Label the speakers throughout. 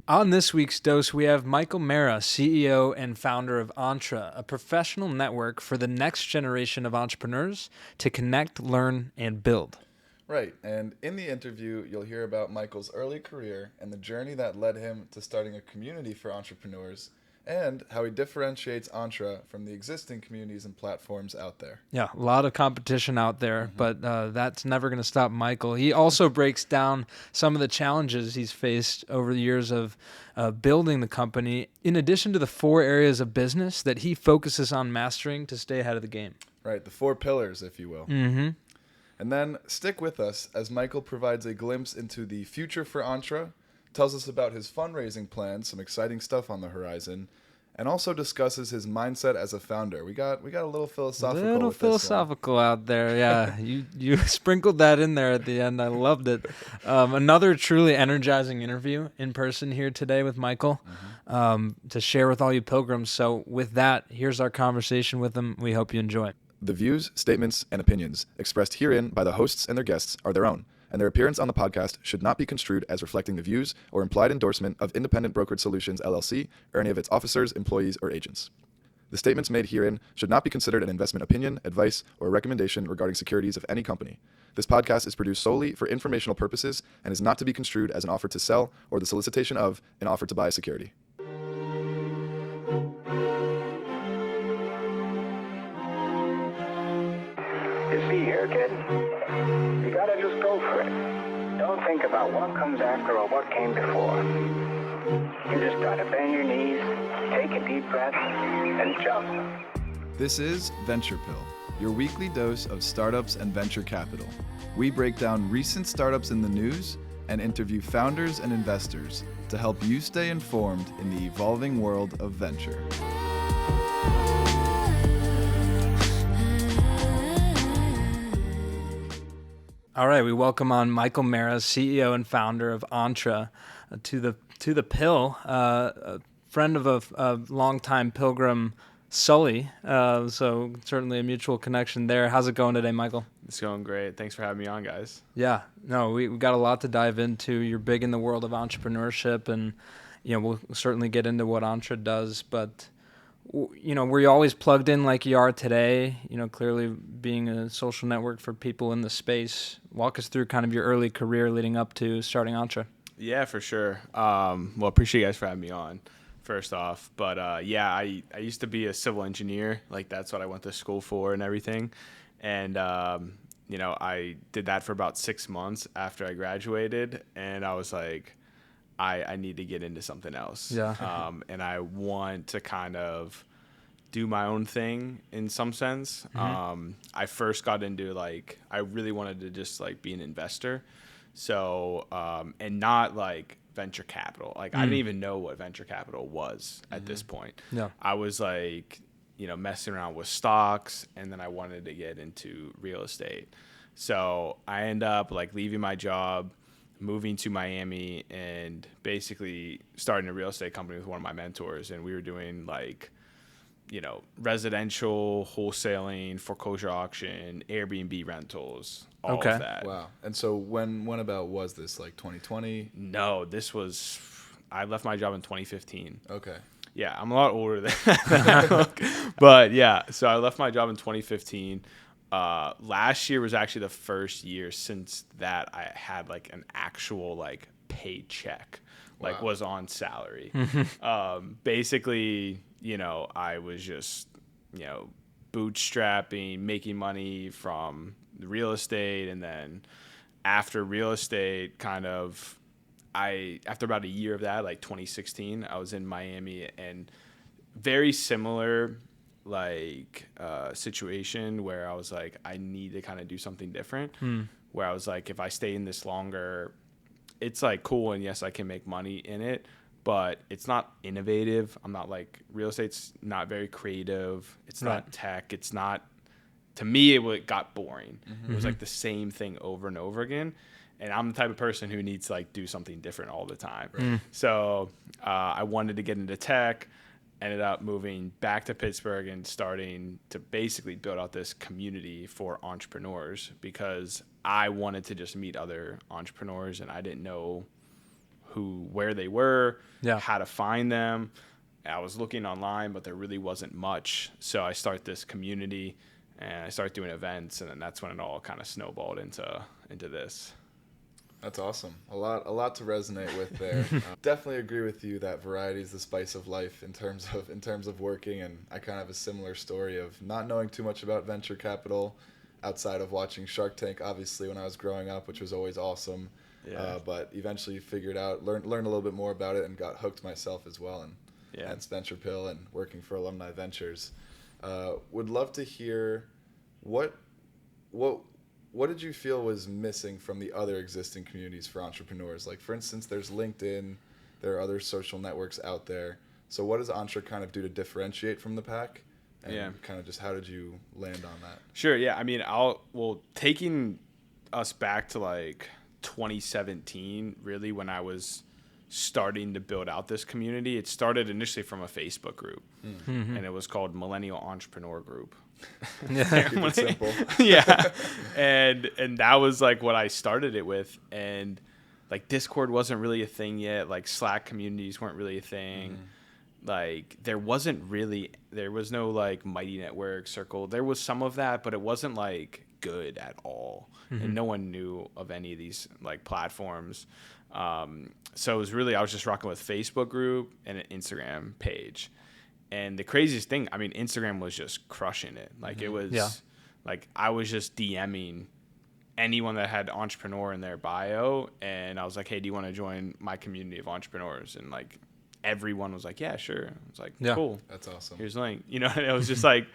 Speaker 1: On this week's dose, we have Michael Marra, CEO and founder of Entre, a professional network for the next generation of entrepreneurs to connect, learn, and build.
Speaker 2: Right, and in the interview, you'll hear about Michael's early career and the journey that led him to starting a community for entrepreneurs, and how he differentiates Entre from the existing communities and platforms out there.
Speaker 1: Yeah, a lot of competition out there, but that's never going to stop Michael. He also breaks down some of the challenges he's faced over the years of building the company, in addition to the 4 areas of business that he focuses on mastering to stay ahead of the game.
Speaker 2: Right, the 4 pillars, if you will.
Speaker 1: Mm-hmm.
Speaker 2: And then stick with us as Michael provides a glimpse into the future for Entre, tells us about his fundraising plans, some exciting stuff on the horizon, and also discusses his mindset as a founder. We got a little philosophical.
Speaker 1: Little
Speaker 2: with this one.
Speaker 1: philosophical out there, yeah. You sprinkled that in there at the end. I loved it. Another truly energizing interview in person here today with Michael to share with all you pilgrims. So with that, here's our conversation with him. We hope you enjoy.
Speaker 2: The views, statements, and opinions expressed herein by the hosts and their guests are their own, and their appearance on the podcast should not be construed as reflecting the views or implied endorsement of Independent Brokerage Solutions, LLC, or any of its officers, employees, or agents. The statements made herein should not be considered an investment opinion, advice, or recommendation regarding securities of any company. This podcast is produced solely for informational purposes and is not to be construed as an offer to sell or the solicitation of an offer to buy a security.
Speaker 3: You see here, kid, you gotta just go for it. Don't think about what comes after or what came before. You just gotta bend your knees, take a deep breath, and jump.
Speaker 2: This is Venture Pill, your weekly dose of startups and venture capital. We break down recent startups in the news and interview founders and investors to help you stay informed in the evolving world of venture.
Speaker 1: All right, we welcome on Michael Marra, CEO and founder of Entre, to the Pill, a friend of a longtime pilgrim, Sully. So certainly a mutual connection there. How's it going today, Michael?
Speaker 4: It's going great. Thanks for having me on, guys.
Speaker 1: Yeah, no, we got a lot to dive into. You're big in the world of entrepreneurship, and we'll certainly get into what Entre does, but. Were you always plugged in like you are today? Clearly being a social network for people in the space. Walk us through kind of your early career leading up to starting Entre.
Speaker 4: Yeah, for sure. Appreciate you guys for having me on, first off. But I used to be a civil engineer. Like, that's what I went to school for and everything. And, I did that for about 6 months after I graduated. And I was like, I need to get into something else.
Speaker 1: Yeah.
Speaker 4: And I want to kind of do my own thing in some sense.
Speaker 1: Mm-hmm.
Speaker 4: I first got into I really wanted to just be an investor. So, and not venture capital. I didn't even know what venture capital was at this point.
Speaker 1: Yeah.
Speaker 4: I was messing around with stocks, and then I wanted to get into real estate. So I end up leaving my job, moving to Miami, and basically starting a real estate company with one of my mentors. And we were doing residential wholesaling, foreclosure auction, Airbnb rentals, all of that.
Speaker 2: Wow. And so when about was this, 2020?
Speaker 4: No, I left my job in 2015.
Speaker 2: Okay.
Speaker 4: Yeah, I'm a lot older than that. But yeah, so I left my job in 2015. Last year was actually the first year since that I had an actual paid check,
Speaker 2: Wow.
Speaker 4: was on salary. Basically, I was just, bootstrapping, making money from the real estate. And then after real estate, after about a year of that, 2016, I was in Miami, and very similar situation where I was I need to kind of do something different. Where I was if I stay in this longer, it's cool, and yes, I can make money in it, but it's not innovative. I'm not real estate's not very creative. It's not tech. It's not, to me, it got boring. It was the same thing over and over again. And I'm the type of person who needs to do something different all the time. Right. So I wanted to get into tech. Ended up moving back to Pittsburgh and starting to basically build out this community for entrepreneurs, because I wanted to just meet other entrepreneurs, and I didn't know where they were,
Speaker 1: Yeah.
Speaker 4: how to find them. I was looking online, but there really wasn't much. So I start this community and I start doing events, and then that's when it all kind of snowballed into this.
Speaker 2: That's awesome. A lot to resonate with there. Definitely agree with you that variety is the spice of life in terms of working, and I kind of have a similar story of not knowing too much about venture capital outside of watching Shark Tank, obviously, when I was growing up, which was always awesome.
Speaker 4: Yeah.
Speaker 2: But eventually learned a little bit more about it and got hooked myself as well, and hence Venture Pill and working for Alumni Ventures. Would love to hear what did you feel was missing from the other existing communities for entrepreneurs? Like, for instance, there's LinkedIn, there are other social networks out there. So what does Entre kind of do to differentiate from the pack? And kind of just how did you land on that?
Speaker 4: Sure, yeah. I mean, taking us back to like 2017, really, when I was starting to build out this community, it started initially from a Facebook group, and it was called Millennial Entrepreneur Group.
Speaker 1: Yeah.
Speaker 2: Keep it simple.
Speaker 4: Yeah. And that was like what I started it with. And like Discord wasn't really a thing yet. Like Slack communities weren't really a thing. Like there was no like Mighty Network Circle. There was some of that, but it wasn't like good at all. And no one knew of any of these like platforms. So it was really, I was just rocking with Facebook group and an Instagram page. And the craziest thing, I mean, Instagram was just crushing it. Like it was like I was just DMing anyone that had entrepreneur in their bio. And I was like, hey, do you want to join my community of entrepreneurs? And like everyone was like, yeah, sure. I was like, cool.
Speaker 2: That's awesome.
Speaker 4: Here's the link. You know, and it was just like,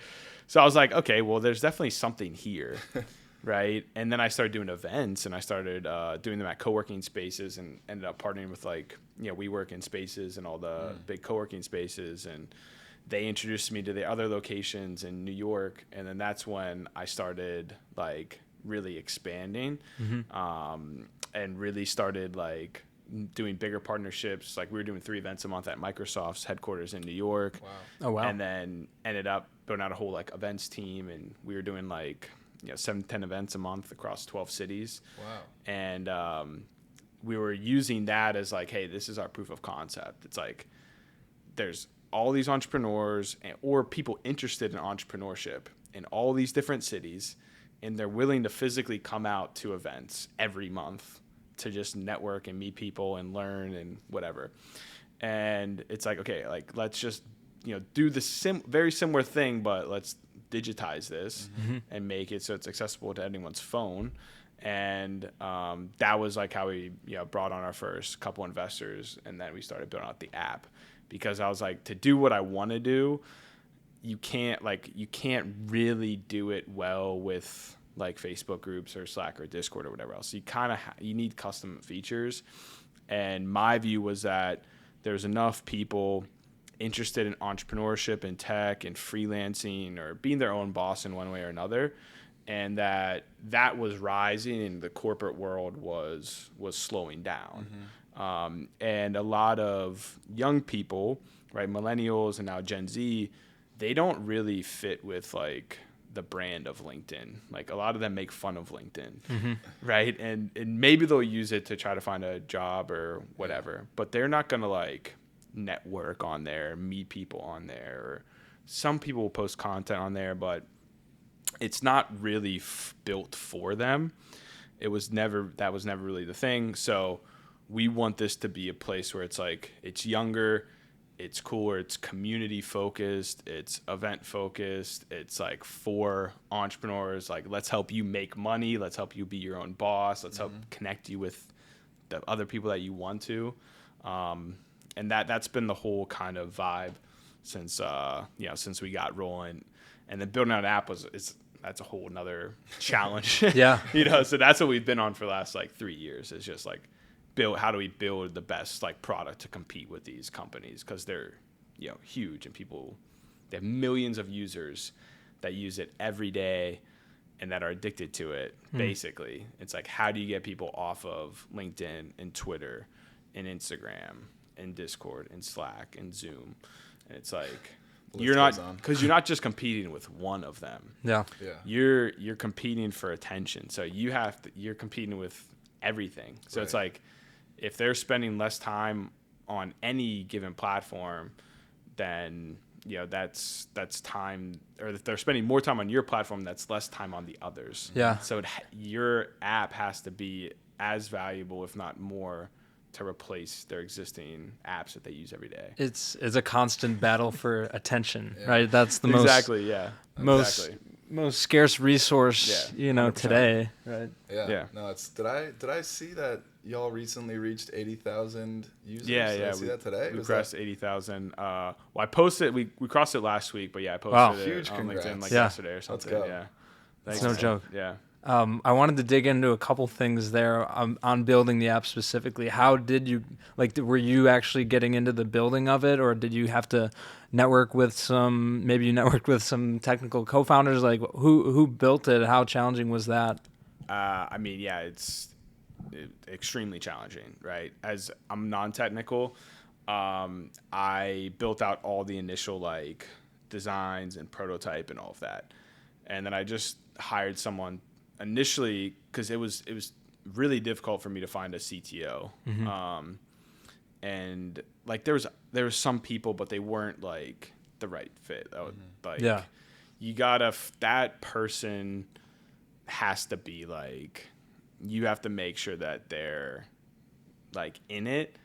Speaker 4: so I was like, okay, well, there's definitely something here. Right. And then I started doing events, and I started doing them at co-working spaces, and ended up partnering with like, we work in spaces and all the big co-working spaces. And they introduced me to the other locations in New York. And then that's when I started like really expanding, and really started like doing bigger partnerships. Like we were doing 3 events a month at Microsoft's headquarters in New York.
Speaker 2: Wow.
Speaker 1: Oh, wow.
Speaker 4: And then ended up building out a whole like events team, and we were doing like 7-10 events a month across 12 cities.
Speaker 2: Wow.
Speaker 4: And we were using that as like, hey, this is our proof of concept. It's like there's all these entrepreneurs or people interested in entrepreneurship in all these different cities, and they're willing to physically come out to events every month to just network and meet people and learn and whatever. And it's like, okay, like let's just do the very similar thing, but let's digitize this and make it so it's accessible to anyone's phone. And that was like how we brought on our first couple investors, and then we started building out the app, because I was like, to do what I want to do, you can't really do it well with like Facebook groups or Slack or Discord or whatever else. You kind of you need custom features. And my view was that there's enough people interested in entrepreneurship and tech and freelancing or being their own boss in one way or another, and that was rising and the corporate world was slowing down. And a lot of young people, right, millennials and now Gen Z, they don't really fit with like the brand of LinkedIn. Like a lot of them make fun of LinkedIn, right? And maybe they'll use it to try to find a job or whatever, but they're not going to like network on there, meet people on there. Or some people will post content on there, but it's not really built for them. That was never really the thing. So we want this to be a place where it's like, it's younger, it's cooler, it's community focused, it's event focused, it's like for entrepreneurs, like let's help you make money, let's help you be your own boss, let's help connect you with the other people that you want to. And that's been the whole kind of vibe since since we got rolling. And then building out an app that's a whole nother challenge.
Speaker 1: Yeah.
Speaker 4: So that's what we've been on for the last like 3 years, is just like how do we build the best like product to compete with these companies, because they're huge, and they have millions of users that use it every day and that are addicted to it. Basically, it's like, how do you get people off of LinkedIn and Twitter and Instagram and Discord and Slack and Zoom? And it's like, you're not just competing with one of them.
Speaker 1: Yeah.
Speaker 4: You're competing for attention. So you're competing with everything. So It's like, if they're spending less time on any given platform, then that's time, or if they're spending more time on your platform, that's less time on the others.
Speaker 1: Yeah.
Speaker 4: So your app has to be as valuable, if not more, to replace their existing apps that they use every day.
Speaker 1: It's a constant battle for attention,
Speaker 2: Yeah.
Speaker 1: right? That's the
Speaker 4: Exactly. Yeah.
Speaker 1: most
Speaker 4: Exactly.
Speaker 1: most scarce resource,
Speaker 4: Yeah, 100%.
Speaker 1: today, right?
Speaker 2: Yeah.
Speaker 4: Yeah.
Speaker 2: No, it's did I see that y'all recently reached 80,000 users?
Speaker 4: Yeah,
Speaker 2: Did
Speaker 4: yeah.
Speaker 2: I see that today?
Speaker 4: We
Speaker 2: Was
Speaker 4: crossed
Speaker 2: that
Speaker 4: 80,000. Well, I posted. We crossed it last week, but yeah, I posted
Speaker 1: Wow.
Speaker 4: it
Speaker 2: Huge
Speaker 4: on
Speaker 2: congrats.
Speaker 4: LinkedIn like
Speaker 1: Yeah.
Speaker 4: yesterday or something.
Speaker 2: go.
Speaker 4: Yeah.
Speaker 1: It's
Speaker 4: Thanks,
Speaker 1: no
Speaker 4: man.
Speaker 1: joke.
Speaker 4: Yeah.
Speaker 1: I wanted to dig into a couple things there on building the app specifically. How did you were you actually getting into the building of it, or did you have to network with maybe you networked with some technical co-founders? Like who built it? How challenging was that?
Speaker 4: I mean, yeah, it's extremely challenging, right? As I'm non-technical, I built out all the initial like designs and prototype and all of that, and then I just hired someone initially because it was really difficult for me to find a CTO. And like there was some people, but they weren't like the right fit.
Speaker 1: Yeah.
Speaker 4: You gotta that person has to be like, you have to make sure that they're like in it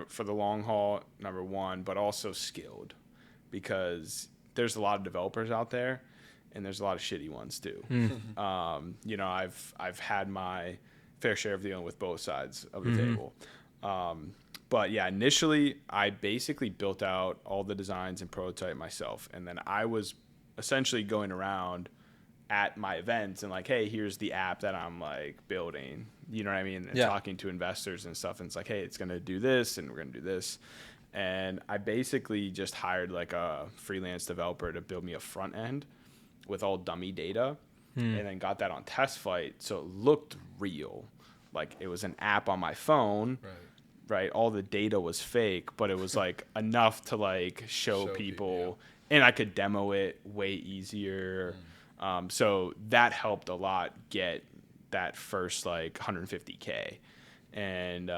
Speaker 4: for the long haul, number one, but also skilled, because there's a lot of developers out there and there's a lot of shitty ones too. I've had my fair share of dealing with both sides of the table. But yeah, initially I basically built out all the designs and prototype myself. And then I was essentially going around at my events and like, hey, here's the app that I'm like building, you know what I mean? And talking to investors and stuff. And it's like, hey, it's going to do this and we're going to do this. And I basically just hired like a freelance developer to build me a front end with all dummy data, and then got that on test flight. So it looked real. Like it was an app on my phone, right? All the data was fake, but it was like enough to like show people, and I could demo it way easier. So that helped a lot get that first like 150K. And,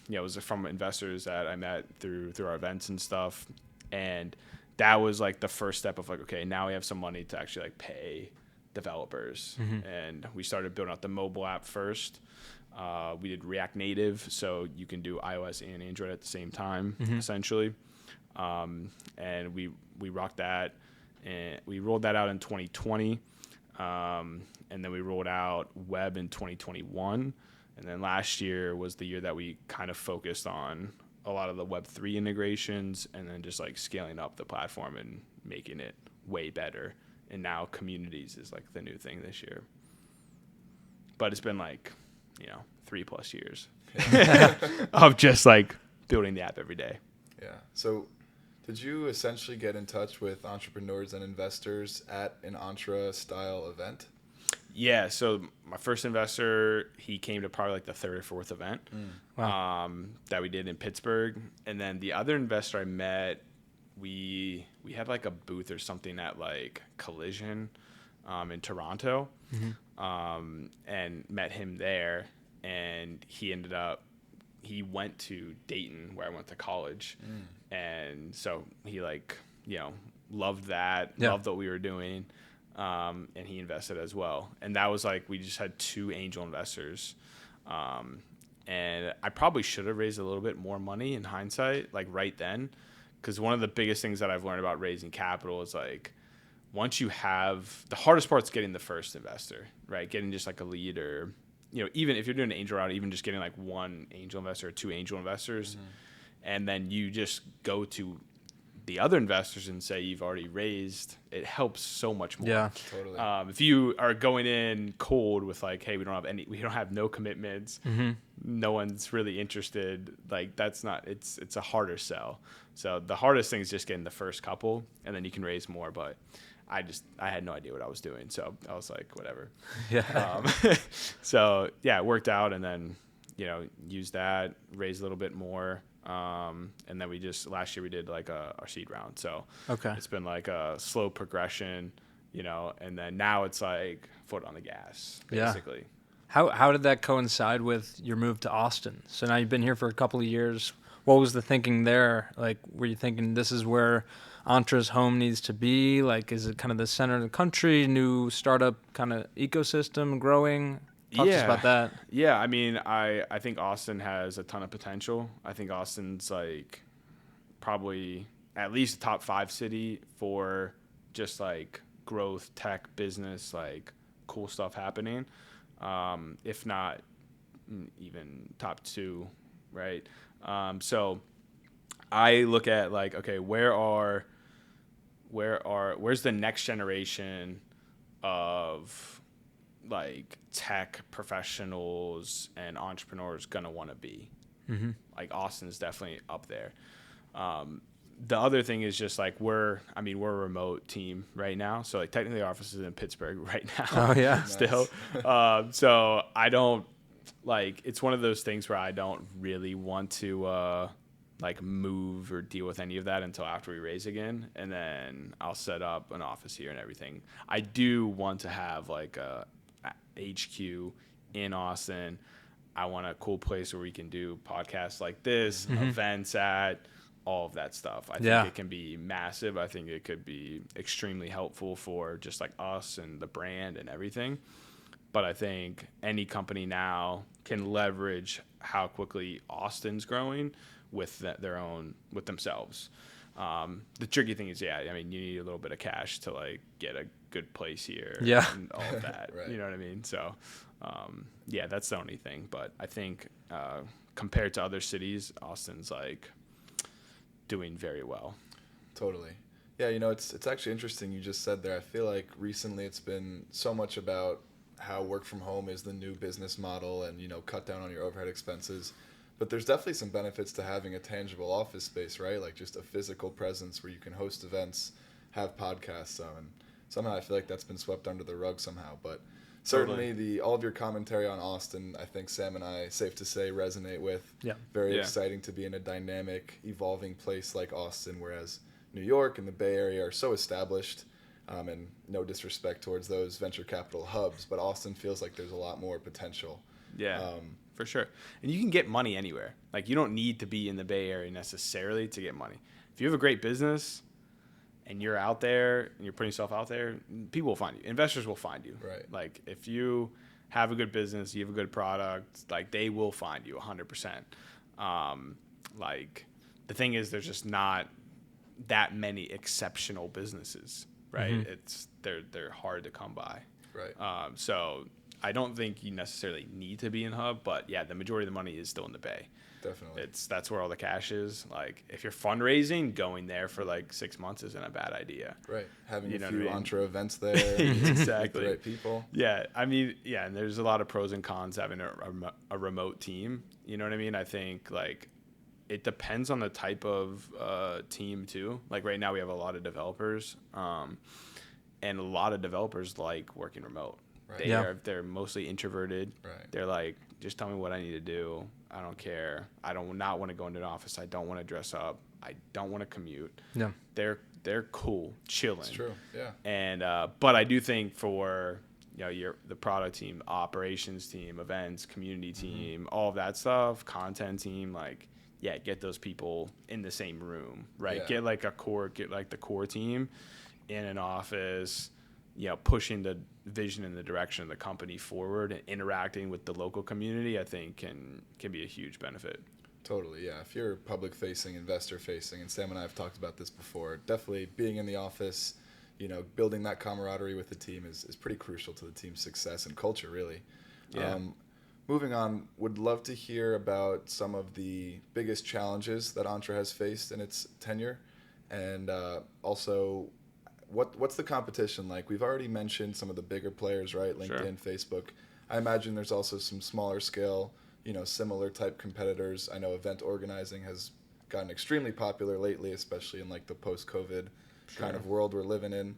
Speaker 4: it was from investors that I met through our events and stuff. And that was like the first step of like, okay, now we have some money to actually like pay developers. And we started building out the mobile app first. We did React Native, so you can do iOS and Android at the same time, essentially. And we rocked that, and we rolled that out in 2020. And then we rolled out web in 2021. And then last year was the year that we kind of focused on a lot of the Web3 integrations, and then just like scaling up the platform and making it way better. And now communities is like the new thing this year. But it's been like, 3+ years of just like building the app every day.
Speaker 2: Yeah. So did you essentially get in touch with entrepreneurs and investors at an Entre style event?
Speaker 4: Yeah, so my first investor, he came to probably like the third or fourth event that we did in Pittsburgh. And then the other investor I met, we had like a booth or something at like Collision in Toronto, and met him there. And he went to Dayton, where I went to college. And so he like, loved that, loved what we were doing. And he invested as well. And that was like, we just had 2 angel investors. And I probably should have raised a little bit more money in hindsight, like right then. Because one of the biggest things that I've learned about raising capital is like, once you have, the hardest part's getting the first investor, right? Getting just like a lead, or, even if you're doing an angel round, even just getting like 1 angel investor or 2 angel investors. And then you just go to the other investors and say you've already raised, it helps so much more.
Speaker 1: Yeah,
Speaker 2: totally.
Speaker 4: If you are going in cold with like, hey, we don't have no commitments, no one's really interested, like that's not, it's a harder sell. So the hardest thing is just getting the first couple, and then you can raise more. But I had no idea what I was doing, so I was like, whatever. So yeah, it worked out, and then used that, raised a little bit more. And then last year we did like our seed round. So it's been like a slow progression, and then now it's like foot on the gas, basically.
Speaker 1: How did that coincide with your move to Austin? So now you've been here for a couple of years. What was the thinking there? Like, were you thinking this is where Entre's home needs to be? Like, is it kind of the center of the country, new startup kind of ecosystem growing? Talk to us about that.
Speaker 4: Yeah. I mean, I think Austin has a ton of potential. I think Austin's like probably at least a top 5 city for just like growth, tech, business, like cool stuff happening. If not even top 2, right? So I look at like, okay, where's the next generation of like tech professionals and entrepreneurs gonna want to be?
Speaker 1: Mm-hmm.
Speaker 4: Like Austin's definitely up there. The other thing is just like we're a remote team right now, so like technically our office is in Pittsburgh right now.
Speaker 1: Oh yeah,
Speaker 4: still. So I don't like. It's one of those things where I don't really want to like move or deal with any of that until after we raise again, and then I'll set up an office here and everything. I do want to have like a HQ in Austin. I want a cool place where we can do podcasts like this, events at, all of that stuff. I think it can be massive. I think it could be extremely helpful for just like us and the brand and everything. But I think any company now can leverage how quickly Austin's growing with with themselves. The tricky thing is, I mean, you need a little bit of cash to like get a good place here and all of that.
Speaker 2: Right.
Speaker 4: You know what I mean? So, that's the only thing. But I think compared to other cities, Austin's like doing very well.
Speaker 2: Totally. Yeah, it's actually interesting you just said there. I feel like recently it's been so much about how work from home is the new business model and, cut down on your overhead expenses. But there's definitely some benefits to having a tangible office space, right? Like just a physical presence where you can host events, have podcasts. And somehow I feel like that's been swept under the rug somehow. But certainly all of your commentary on Austin, I think Sam and I, safe to say, resonate with.
Speaker 1: Yeah.
Speaker 2: Very exciting to be in a dynamic, evolving place like Austin, whereas New York and the Bay Area are so established. And no disrespect towards those venture capital hubs, but Austin feels like there's a lot more potential.
Speaker 4: Yeah, for sure. And you can get money anywhere. Like you don't need to be in the Bay Area necessarily to get money. If you have a great business and you're out there and you're putting yourself out there, people will find you. Investors will find you.
Speaker 2: Right.
Speaker 4: Like if you have a good business, you have a good product, like they will find you 100%. Like the thing is, there's just not that many exceptional businesses. Right, they're hard to come by.
Speaker 2: Right.
Speaker 4: So I don't think you necessarily need to be in hub, but the majority of the money is still in the Bay.
Speaker 2: Definitely.
Speaker 4: That's where all the cash is. Like if you're fundraising, going there for like 6 months isn't a bad idea.
Speaker 2: Right. Having a
Speaker 4: what
Speaker 2: few
Speaker 4: I mean?
Speaker 2: Entre events there.
Speaker 4: Exactly.
Speaker 2: With the right people.
Speaker 4: Yeah, I mean, and there's a lot of pros and cons having a remote team. You know what I mean? I think like it depends on the type of team too. Like right now we have a lot of developers, and a lot of developers like working remote.
Speaker 2: Right.
Speaker 4: They're mostly introverted.
Speaker 2: Right.
Speaker 4: They're like, just tell me what I need to do. I don't care. I don't not want to go into an office. I don't want to dress up. I don't want to commute.
Speaker 1: Yeah.
Speaker 4: They're cool, chilling.
Speaker 2: It's true. Yeah.
Speaker 4: And but I do think for the product team, operations team, events, community team, all of that stuff, content team, like get those people in the same room, right?
Speaker 2: Yeah.
Speaker 4: Get like the core team in an office, pushing the vision and the direction of the company forward and interacting with the local community, I think can be a huge benefit.
Speaker 2: Totally, yeah. If you're public facing, investor facing, and Sam and I have talked about this before, definitely being in the office, building that camaraderie with the team is pretty crucial to the team's success and culture, really.
Speaker 4: Yeah.
Speaker 2: Moving on, would love to hear about some of the biggest challenges that Entre has faced in its tenure, and also what's the competition like? We've already mentioned some of the bigger players, right? LinkedIn,
Speaker 4: Sure.
Speaker 2: Facebook. I imagine there's also some smaller scale, similar type competitors. I know event organizing has gotten extremely popular lately, especially in like the post-COVID kind of world we're living in.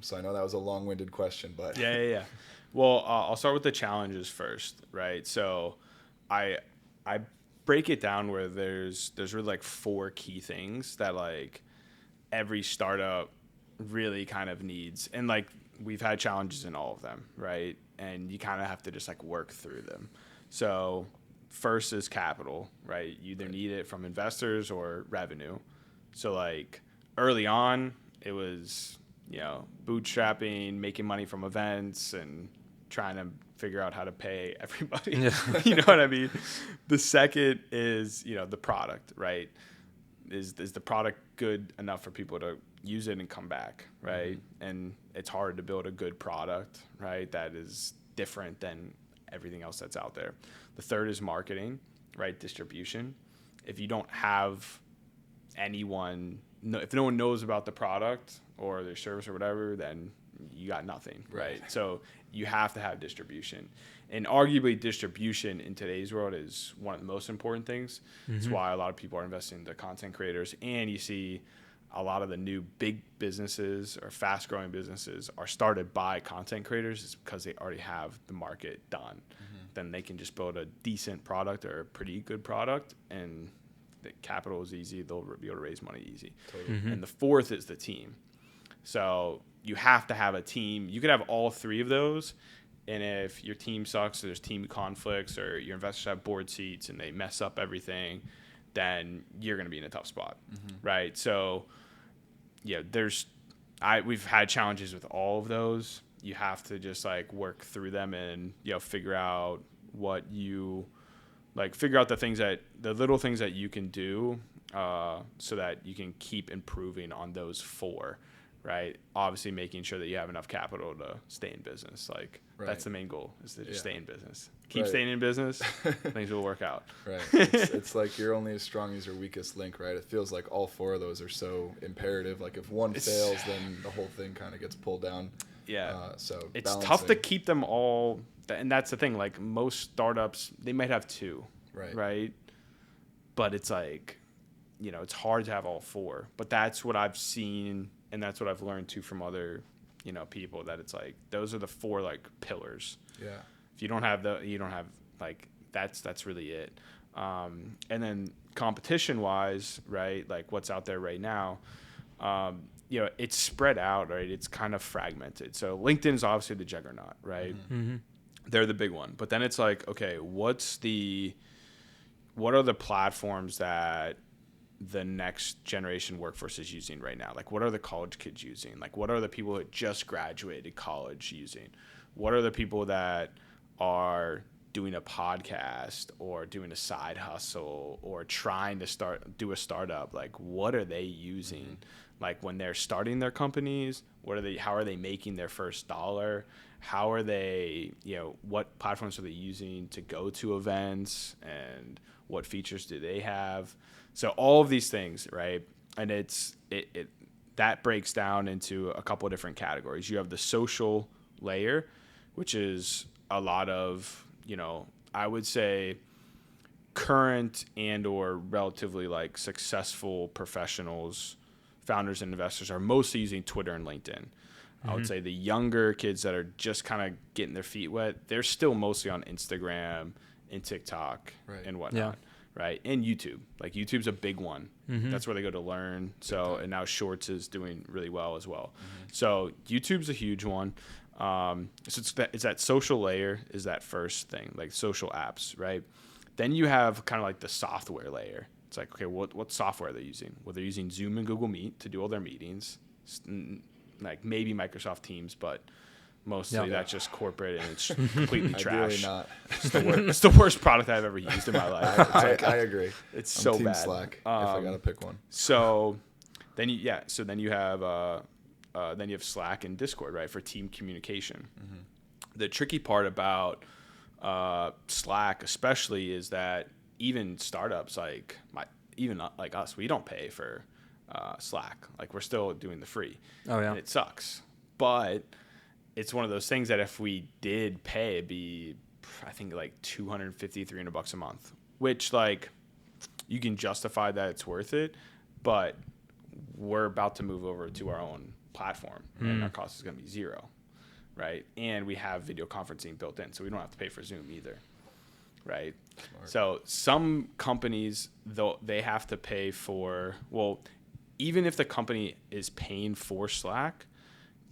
Speaker 2: So I know that was a long-winded question, but
Speaker 4: Yeah. Well, I'll start with the challenges first, right? So I break it down where there's really like 4 key things that like every startup really kind of needs, and like we've had challenges in all of them, right? and you kind of have to just like work through them. So first is capital, right? You either need it from investors or revenue. So like early on, it was, bootstrapping, making money from events, and trying to figure out how to pay everybody.
Speaker 1: Yeah.
Speaker 4: You know what I mean? The second is, the product, right? Is the product good enough for people to use it and come back, right? Mm-hmm. And it's hard to build a good product, right, that is different than everything else that's out there. The third is marketing, right? Distribution. If you don't have anyone, if no one knows about the product or their service or whatever, then you got nothing, right? So you have to have distribution. And arguably distribution in today's world is one of the most important things. That's why a lot of people are investing into content creators. And you see a lot of the new big businesses or fast growing businesses are started by content creators. It's because they already have the market done. Then they can just build a decent product or a pretty good product, and the capital is easy. They'll be able to raise money easy. Totally. And the fourth is the team. So you have to have a team. You could have all three of those. And if your team sucks, or there's team conflicts, or your investors have board seats and they mess up everything, then you're going to be in a tough spot, right? So, we've had challenges with all of those. You have to just like work through them and figure out figure out the little things that you can do, so that you can keep improving on those four. Right. Obviously making sure that you have enough capital to stay in business. That's the main goal, is to just stay in business. Keep staying in business. Things will work out.
Speaker 2: Right. It's like you're only as strong as your weakest link, right? It feels like all four of those are so imperative. Like if one fails, then the whole thing kind of gets pulled down. Yeah. So
Speaker 4: it's tough to keep them all. And that's the thing. Like most startups, they might have two. Right. But it's like, it's hard to have all four. But that's what I've seen. And that's what I've learned too from other, people, that it's like those are the four like pillars. Yeah. If you don't have that's really it. And then competition wise, right? Like what's out there right now, it's spread out, right? It's kind of fragmented. So LinkedIn is obviously the juggernaut, right? Mm-hmm. They're the big one. But then it's like, okay, what are the platforms that the next generation workforce is using right now? Like, what are the college kids using? Like, what are the people that just graduated college using? What are the people that are doing a podcast or doing a side hustle or trying to do a startup? Like, what are they using? Like when they're starting their companies, how are they making their first dollar? How are they, what platforms are they using to go to events, and what features do they have? So all of these things, right? And that breaks down into a couple of different categories. You have the social layer, which is a lot of, I would say current and or relatively like successful professionals, founders and investors are mostly using Twitter and LinkedIn. I would say the younger kids that are just kind of getting their feet wet, they're still mostly on Instagram and TikTok and whatnot. Yeah. Right. And YouTube. Like YouTube's a big one. That's where they go to learn. So, and now Shorts is doing really well as well. So YouTube's a huge one. So it's that social layer is that first thing, like social apps, right? Then you have kind of like the software layer. It's like, okay, what software are they using? Well, they're using Zoom and Google Meet to do all their meetings, like maybe Microsoft Teams, but mostly that's just corporate, and it's completely trash.
Speaker 2: Not.
Speaker 4: It's the worst product I've ever used in my life.
Speaker 2: I agree.
Speaker 4: It's so
Speaker 2: Team
Speaker 4: bad.
Speaker 2: Slack, if I gotta pick one.
Speaker 4: So then you have Slack and Discord, right, for team communication. The tricky part about Slack, especially, is that even startups like us, we don't pay for Slack. Like we're still doing the free. Oh yeah. And it sucks, but it's one of those things that if we did pay, it'd be, I think, like $250, $300 a month, which like you can justify that it's worth it, but we're about to move over to our own platform and our cost is going to be zero, right? And we have video conferencing built in, so we don't have to pay for Zoom either, right? Smart. So some companies, though, they have to pay for, well, even if the company is paying for Slack,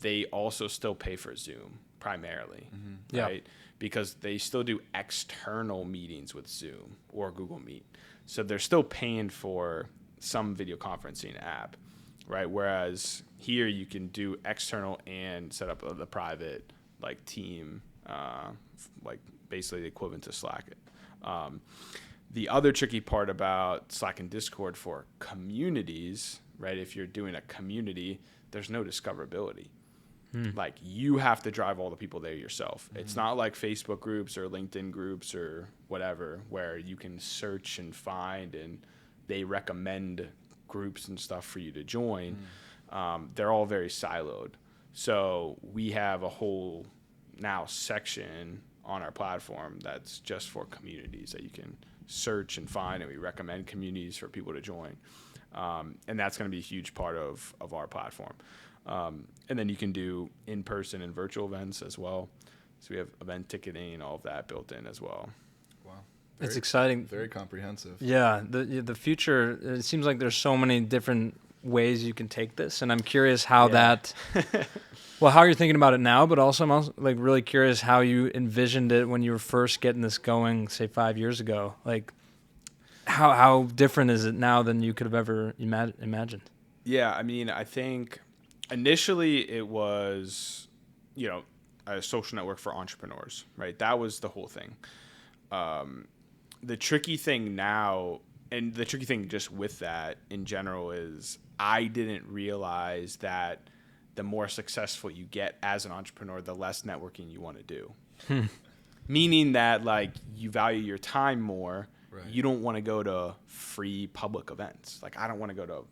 Speaker 4: they also still pay for Zoom, primarily,
Speaker 1: Yeah.
Speaker 4: right? Because they still do external meetings with Zoom or Google Meet. So they're still paying for some video conferencing app, right? Whereas here you can do external and set up the private like team, like basically the equivalent to Slack. The other tricky part about Slack and Discord for communities, right? If you're doing a community, there's no discoverability. Like you have to drive all the people there yourself. It's not like Facebook groups or LinkedIn groups or whatever, where you can search and find and they recommend groups and stuff for you to join. They're all very siloed. So we have a whole now section on our platform that's just for communities that you can search and find, and we recommend communities for people to join. And that's going to be a huge part of our platform. And then you can do in-person and virtual events as well. So we have event ticketing and all of that built in as well.
Speaker 2: Wow.
Speaker 1: It's exciting.
Speaker 2: Very comprehensive.
Speaker 1: Yeah, the future, it seems like there's so many different ways you can take this, and I'm curious how that well, how you're thinking about it now, but also I'm also like really curious how you envisioned it when you were first getting this going, say 5 years ago. Like how different is it now than you could have ever imagined?
Speaker 4: Yeah, I mean, I think initially it was, a social network for entrepreneurs, right? That was the whole thing. The tricky thing now, and the tricky thing just with that in general, is I didn't realize that the more successful you get as an entrepreneur, the less networking you want to do. Meaning that like you value your time more. Right. You don't want to go to free public events. Like I don't want to go to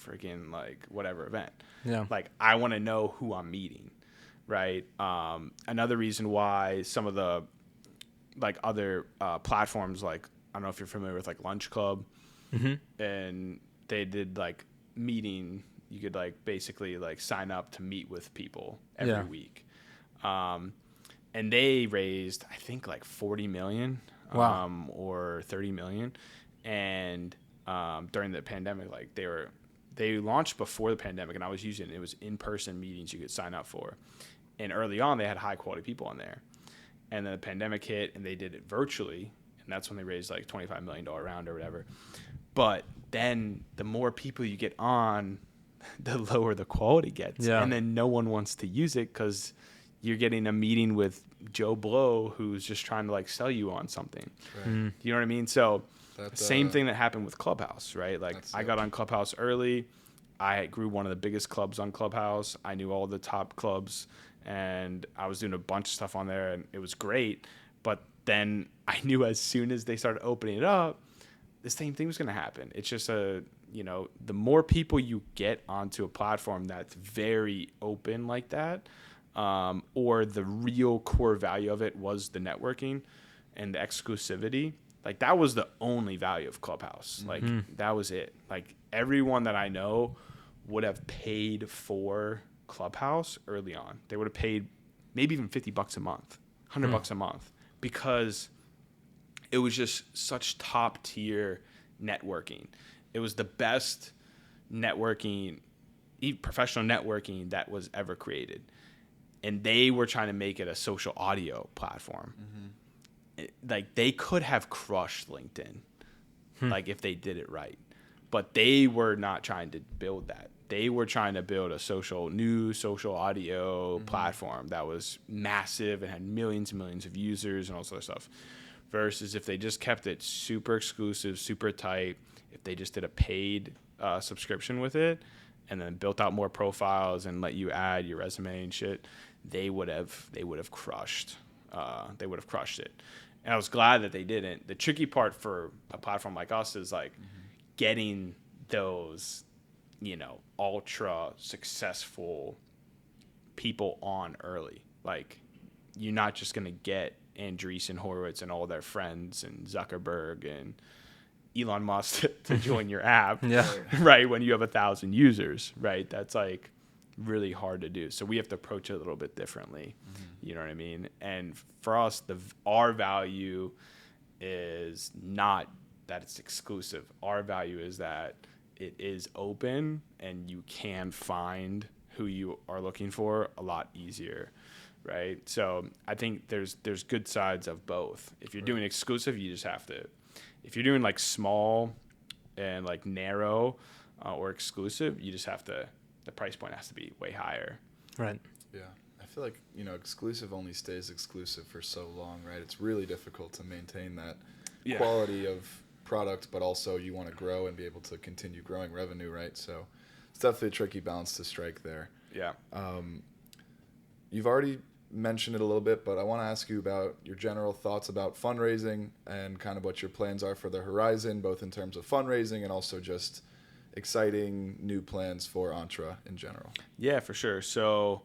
Speaker 4: freaking like whatever event.
Speaker 1: Yeah.
Speaker 4: Like I want to know who I'm meeting. Right. Another reason why some of the like other platforms, like I don't know if you're familiar with like Lunch Club, and they did like meeting. You could like basically like sign up to meet with people every week. And they raised, I think like 40 million or 30 million. And during the pandemic, like they launched before the pandemic, and I was using it. It was in-person meetings you could sign up for. And early on, they had high quality people on there. And then the pandemic hit, and they did it virtually. And that's when they raised like $25 million round or whatever. But then the more people you get on, the lower the quality gets. Yeah. And then no one wants to use it because you're getting a meeting with Joe Blow who's just trying to like sell you on something. Right. You know what I mean? So same thing that happened with Clubhouse, right? Like I got on Clubhouse early. I grew one of the biggest clubs on Clubhouse. I knew all the top clubs, and I was doing a bunch of stuff on there, and it was great. But then I knew as soon as they started opening it up, the same thing was going to happen. It's just the more people you get onto a platform that's very open like that, or the real core value of it was the networking and the exclusivity, like that was the only value of Clubhouse. Like that was it. Like everyone that I know would have paid for Clubhouse early on. They would have paid maybe even $50 a month, $100 a month, because it was just such top tier networking. It was the best networking, professional networking that was ever created. And they were trying to make it a social audio platform. Like they could have crushed LinkedIn, like if they did it right. But they were not trying to build that. They were trying to build a new social audio platform that was massive and had millions and millions of users and all sort of stuff. Versus if they just kept it super exclusive, super tight, if they just did a paid subscription with it and then built out more profiles and let you add your resume and shit, they would have crushed. They would have crushed it. And I was glad that they didn't. The tricky part for a platform like us is like getting those, ultra successful people on early. Like you're not just going to get Andreessen Horowitz and all their friends and Zuckerberg and Elon Musk to join your app, right? When you have 1,000 users, right? That's like really hard to do. So we have to approach it a little bit differently. You know what I mean? And for us, our value is not that it's exclusive. Our value is that it is open and you can find who you are looking for a lot easier. right? So I think there's good sides of both. If you're doing exclusive, you just have to. If you're doing like small and like narrow or exclusive, you just have to. The price point has to be way higher.
Speaker 1: Right.
Speaker 2: Yeah. I feel like, exclusive only stays exclusive for so long, right? It's really difficult to maintain that quality of product, but also you want to grow and be able to continue growing revenue, right? So it's definitely a tricky balance to strike there.
Speaker 4: Yeah.
Speaker 2: You've already mentioned it a little bit, but I want to ask you about your general thoughts about fundraising and kind of what your plans are for the horizon, both in terms of fundraising and also just exciting new plans for Entre in general.
Speaker 4: Yeah, for sure. So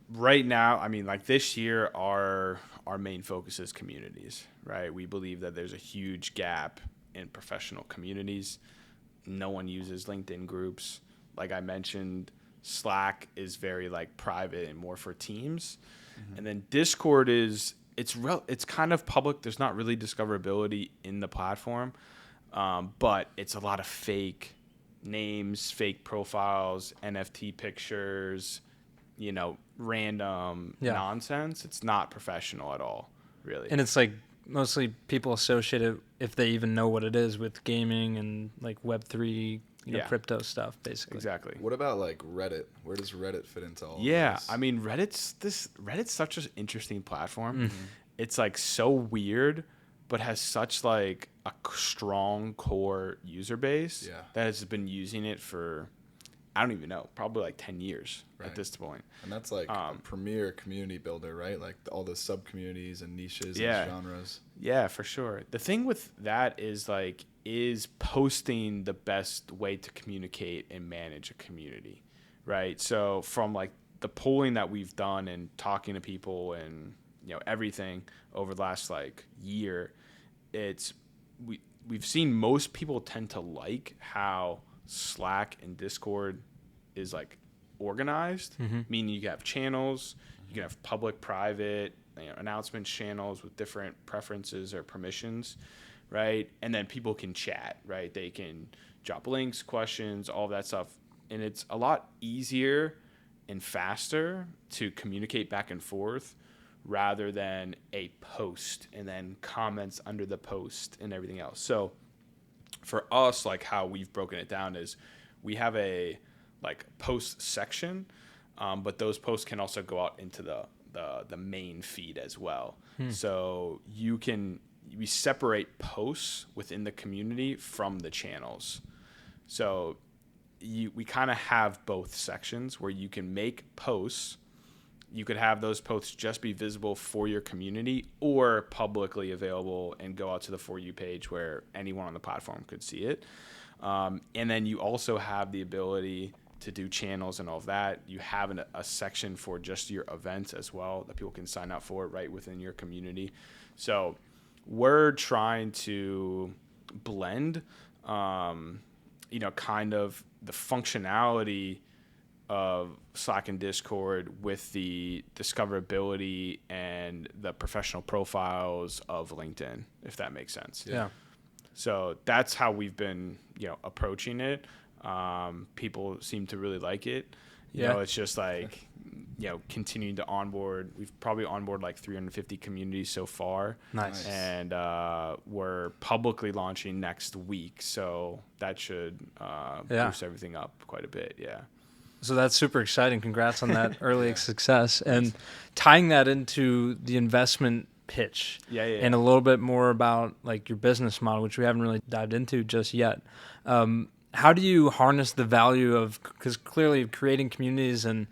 Speaker 4: right now, I mean, like this year, our main focus is communities, right? We believe that there's a huge gap in professional communities. No one uses LinkedIn groups. Like I mentioned, Slack is very like private and more for teams. Mm-hmm. And then Discord it's kind of public. There's not really discoverability in the platform, but it's a lot of fake names, fake profiles, NFT pictures, random nonsense. It's not professional at all, really.
Speaker 1: And it's like mostly people associate it, if they even know what it is, with gaming and like Web3, crypto stuff, basically.
Speaker 4: Exactly.
Speaker 2: What about like Reddit? Where does Reddit fit into all of this?
Speaker 4: I mean, Reddit's such an interesting platform. Mm-hmm. It's like so weird, but has such like a strong core user base that has been using it for, I don't even know, probably like 10 years at this point.
Speaker 2: And that's like a premier community builder, right? Like all the sub-communities and niches and genres.
Speaker 4: Yeah, for sure. The thing with that is posting the best way to communicate and manage a community, right? So from like the polling that we've done and talking to people and, everything over the last like year, we've seen most people tend to like how Slack and Discord is like organized, meaning you can have channels, you can have public, private, announcements channels with different preferences or permissions, right? And then people can chat, right? They can drop links, questions, all of that stuff. And it's a lot easier and faster to communicate back and forth rather than a post and then comments under the post and everything else. So for us, like how we've broken it down is we have a like post section, but those posts can also go out into the main feed as well. So we separate posts within the community from the channels. So we kind of have both sections where you can make posts. You could have those posts just be visible for your community or publicly available and go out to the For You page where anyone on the platform could see it. And then you also have the ability to do channels and all of that. You have a section for just your events as well that people can sign up for right within your community. So we're trying to blend, kind of the functionality of Slack and Discord with the discoverability and the professional profiles of LinkedIn, if that makes sense.
Speaker 1: Yeah.
Speaker 4: So that's how we've been, approaching it. People seem to really like it. You know, it's just like, continuing to onboard. We've probably onboarded like 350 communities so far.
Speaker 1: Nice.
Speaker 4: And we're publicly launching next week. So that should boost everything up quite a bit. Yeah.
Speaker 1: So that's super exciting. Congrats on that early success. And tying that into the investment pitch and a little bit more about like your business model, which we haven't really dived into just yet. How do you harness the value of, because clearly creating communities and,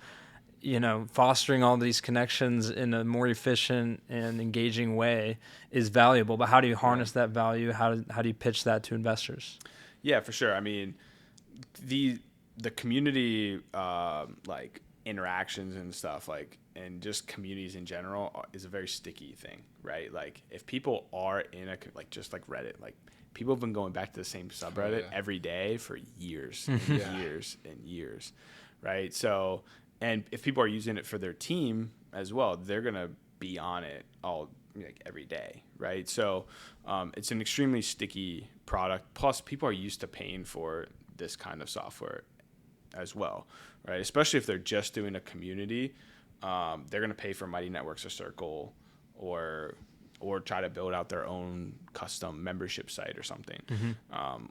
Speaker 1: fostering all these connections in a more efficient and engaging way is valuable, but how do you harness that value? How do you pitch that to investors?
Speaker 4: Yeah, for sure. I mean, the community like interactions and stuff, like, and just communities in general is a very sticky thing, right? Like if people are in just like Reddit, like people have been going back to the same subreddit every day for years and years and years, right? So, and if people are using it for their team as well, they're going to be on it all every day, right? So it's an extremely sticky product. Plus people are used to paying for this kind of software as well, right? Especially if they're just doing a community. they're going to pay for Mighty Networks or Circle or try to build out their own custom membership site or something,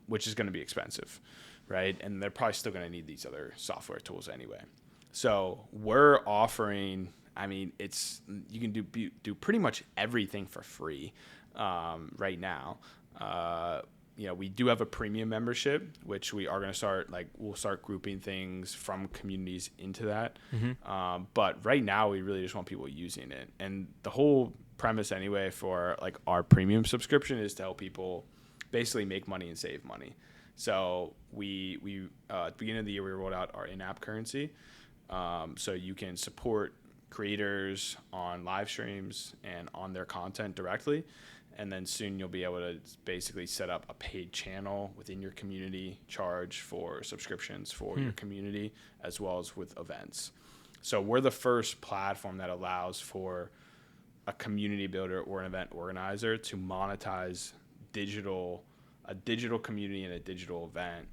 Speaker 4: which is going to be expensive, right? And they're probably still going to need these other software tools anyway. So we're offering, I mean, you can do pretty much everything for free right now. We do have a premium membership, which we are going to start, we'll start grouping things from communities into that. But right now we really just want people using it. And the whole premise anyway for our premium subscription is to help people basically make money and save money. So we at the beginning of the year, we rolled out our in-app currency. So you can support creators on live streams and on their content directly. And then soon you'll be able to basically set up a paid channel within your community, charge for subscriptions for your community, as well as with events. So we're the first platform that allows for a community builder or an event organizer to monetize a digital community and a digital event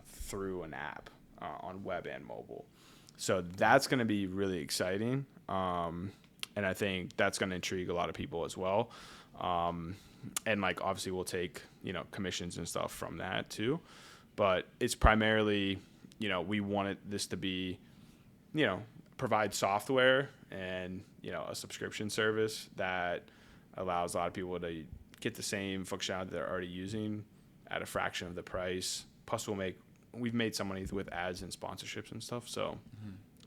Speaker 4: through an app on web and mobile. So that's going to be really exciting. And I think that's going to intrigue a lot of people as well. And obviously we'll take, commissions and stuff from that too, but it's primarily, we wanted this to be, provide software and, a subscription service that allows a lot of people to get the same functionality they're already using at a fraction of the price. Plus we've made some money with ads and sponsorships and stuff. So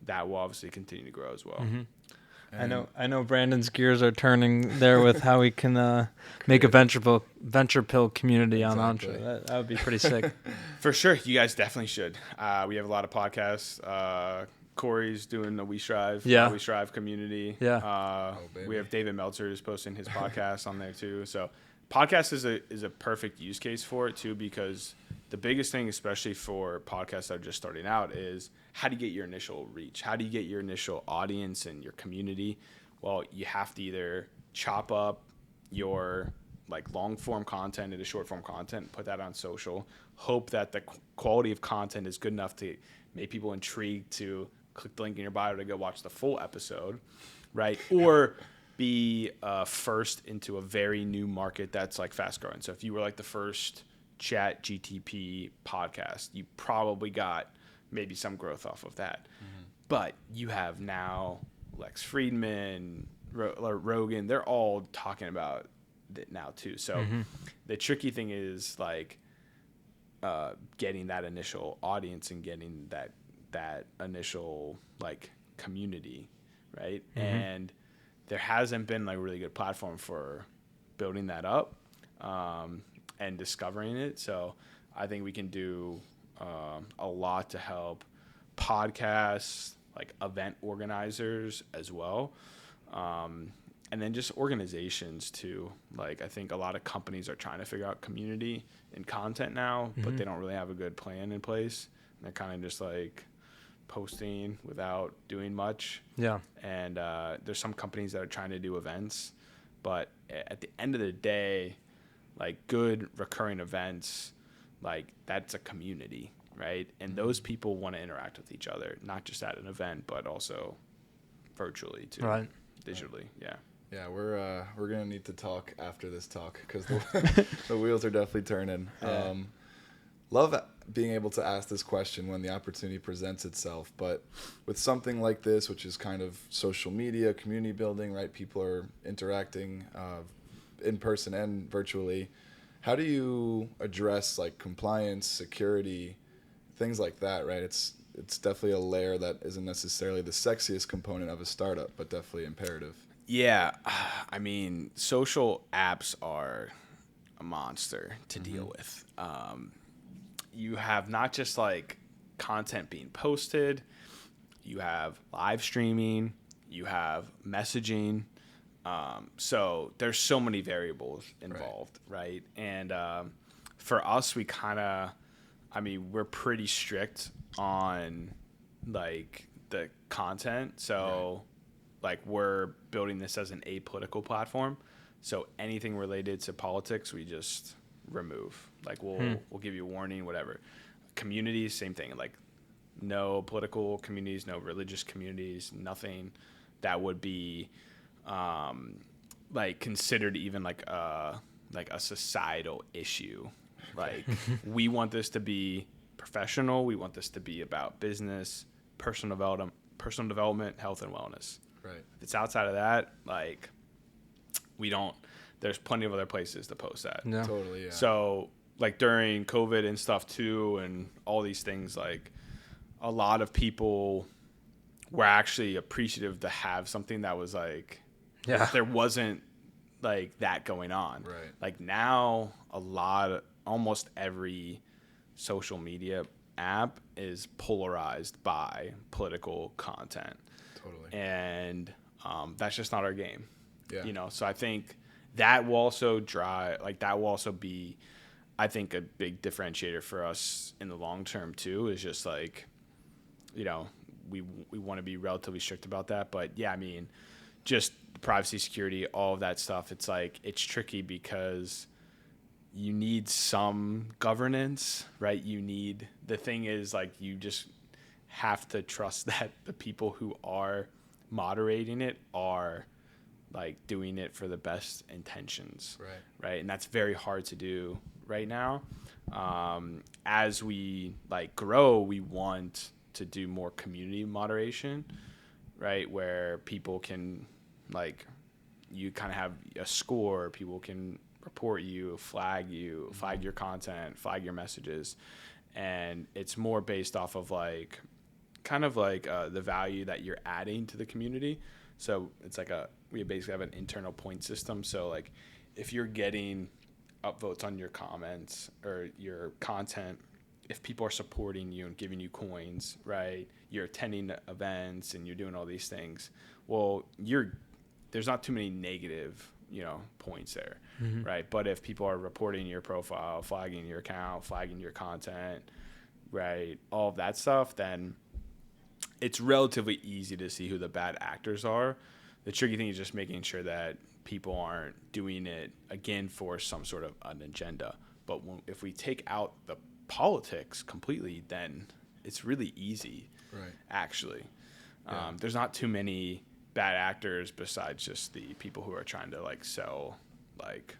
Speaker 4: that will obviously continue to grow as well.
Speaker 1: I know Brandon's gears are turning there with how we can make a venture pill community on Entre. That would be pretty sick.
Speaker 4: For sure. You guys definitely should. We have a lot of podcasts. Corey's doing the We Strive community.
Speaker 1: Yeah.
Speaker 4: We have David Meltzer who's posting his podcast on there too. So podcast is a perfect use case for it too, because the biggest thing, especially for podcasts that are just starting out, is how do you get your initial reach? How do you get your initial audience and your community? Well, you have to either chop up your long form content into short form content, put that on social, hope that the quality of content is good enough to make people intrigued to click the link in your bio to go watch the full episode, right? Or be first into a very new market that's fast growing. So if you were the first Chat GTP podcast, you probably got maybe some growth off of that. But you have now Lex Friedman, Rogan, they're all talking about it now too. So the tricky thing is getting that initial audience and getting that initial community, right? And there hasn't been a really good platform for building that up and discovering it. So I think we can do a lot to help podcasts, event organizers as well. And then just organizations too. I think a lot of companies are trying to figure out community and content now, but they don't really have a good plan in place. And they're kind of just posting without doing much. Yeah. And there's some companies that are trying to do events, but at the end of the day, good recurring events, that's a community, right? And those people want to interact with each other, not just at an event, but also virtually too. Right. Digitally. Yeah.
Speaker 2: Yeah, we're gonna need to talk after this talk because the wheels are definitely turning. Yeah. Love being able to ask this question when the opportunity presents itself, but with something like this, which is kind of social media, community building, right? People are interacting in person and virtually. How do you address compliance, security, things like that, right? It's definitely a layer that isn't necessarily the sexiest component of a startup, but definitely imperative.
Speaker 4: Yeah, I mean, social apps are a monster to deal with. You have not just content being posted, you have live streaming, you have messaging. So there's so many variables involved, right? And for us, we we're pretty strict on the content. So we're building this as an apolitical platform. So anything related to politics, we just remove. We'll give you a warning, whatever. Community, same thing. no political communities, no religious communities, nothing that would be like considered even like a societal issue. Like we want this to be professional. We want this to be about business, personal development, health and wellness.
Speaker 2: Right.
Speaker 4: If it's outside of that, like we don't. There's plenty of other places to post that.
Speaker 1: Yeah.
Speaker 2: Totally. Yeah.
Speaker 4: So like during COVID and stuff too, and all these things, like a lot of people were actually appreciative to have something that was like, there wasn't like that going on.
Speaker 2: Right.
Speaker 4: Like now almost every social media app is polarized by political content.
Speaker 2: Totally.
Speaker 4: And that's just not our game.
Speaker 2: Yeah.
Speaker 4: You know, so I think that will also be, I think, a big differentiator for us in the long term too, is just like, you know, we want to be relatively strict about that. But yeah, I mean, just privacy, security, all of that stuff. It's like, it's tricky because you need some governance, right? The thing is like, you just have to trust that the people who are moderating it are like doing it for the best intentions. Right. And that's very hard to do right now. As we like grow, we want to do more community moderation, right? Where people can like, you kind of have a score, people can report you, flag your content, flag your messages. And it's more based off of like, kind of like the value that you're adding to the community. So it's like we basically have an internal point system. So like if you're getting upvotes on your comments or your content, if people are supporting you and giving you coins, right? You're attending events and you're doing all these things. Well, there's not too many negative, you know, points there, right? But if people are reporting your profile, flagging your account, flagging your content, right? All of that stuff, then it's relatively easy to see who the bad actors are. The tricky thing is just making sure that people aren't doing it again for some sort of an agenda. But if we take out the politics completely, then it's really easy,
Speaker 2: right?
Speaker 4: Actually, there's not too many bad actors besides just the people who are trying to like sell like